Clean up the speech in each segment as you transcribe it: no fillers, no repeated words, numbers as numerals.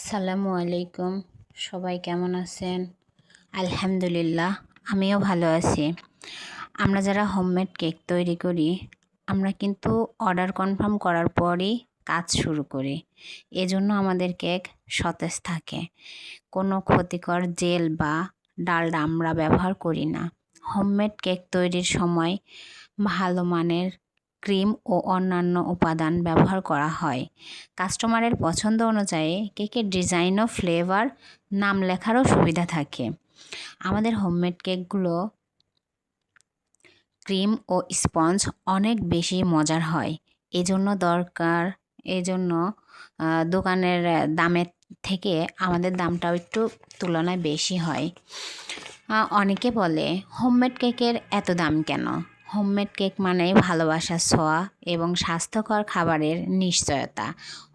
আসসালামু আলাইকুম। সবাই কেমন আছেন? আলহামদুলিল্লাহ, আমিও ভালো আছি। আমরা যারা হোমমেড কেক তৈরি করি, আমরা কিন্তু অর্ডার কনফার্ম করার পরই কাজ শুরু করি। এজন্য আমাদের কেক সতেজ থাকে। কোনো ক্ষতিকর জেল বা ডালডা আমরা ব্যবহার করি না। হোমমেড কেক তৈরির সময় ভালো মানের ক্রিম ও অন্যান্য উপাদান ব্যবহার করা হয়। কাস্টমারের পছন্দ অনুযায়ী কেকের ডিজাইন ও ফ্লেভার নাম লেখারও সুবিধা থাকে। আমাদের হোমমেড কেকগুলো ক্রিম ও স্পঞ্জ অনেক বেশি মজার হয়। এজন্য দোকানের দামের থেকে আমাদের দামটাও একটু তুলনায় বেশি হয়। অনেকে বলে হোমমেড কেকের এত দাম কেন? হোমমেড কেক মানেই ভালোবাসার ছোঁয়া এবং স্বাস্থ্যকর খাবারের নিশ্চয়তা।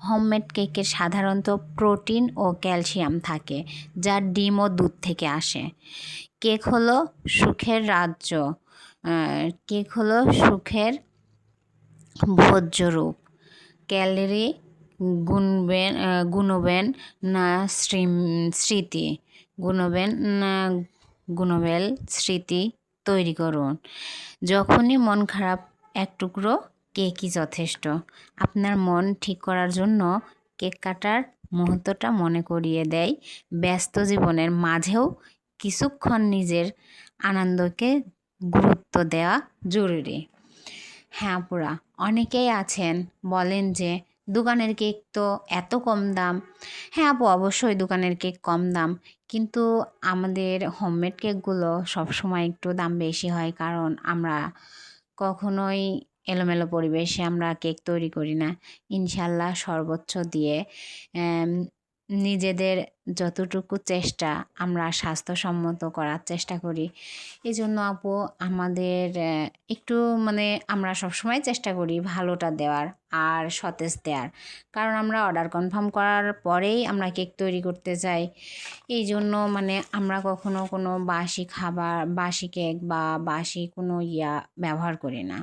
হোমমেড কেকের সাধারণত প্রোটিন ও ক্যালসিয়াম থাকে, যা ডিম ও দুধ থেকে আসে। কেক হলো সুখের রাজ্য। কেক হলো সুখের ভোজ্য রূপ। ক্যালোরি গুণবেন না স্মৃতি গুণবেল স্মৃতি তৈরি করুন। যখনই মন খারাপ, এক টুকরো কেকই যথেষ্ট। আপনার মন ঠিক করার জন্য কেক কাটার মুহূর্তটা মনে করিয়ে দেয় ব্যস্ত জীবনের মাঝেও কিছুক্ষণ নিজের আনন্দকে গুরুত্ব দেওয়া জরুরি। হ্যাঁ আপুরা, অনেকেই আছেন বলেন যে দোকানের কেক তো এত কম দাম। হ্যাঁ আপু, অবশ্যই দোকানের কেক কম দাম, কিন্তু আমাদের হোমমেড কেকগুলো সবসময় একটু দাম বেশি হয়, কারণ আমরা কখনোই এলোমেলো পরিবেশে আমরা কেক তৈরি করি না। ইনশাল্লাহ সর্বোচ্চ দিয়ে নিজেদের যতটুকু চেষ্টা আমরা স্বাস্থ্যসম্মত করার চেষ্টা করি। এই জন্য আপু আমাদের একটু আমরা সবসময় চেষ্টা করি ভালোটা দেওয়ার আর সতেজ দেওয়ার, কারণ আমরা অর্ডার কনফার্ম করার পরেই আমরা কেক তৈরি করতে যাই। এই জন্য আমরা কখনো কোনো বাসি খাবার, বাসি কেক বা বাসি কোনো ব্যবহার করি না।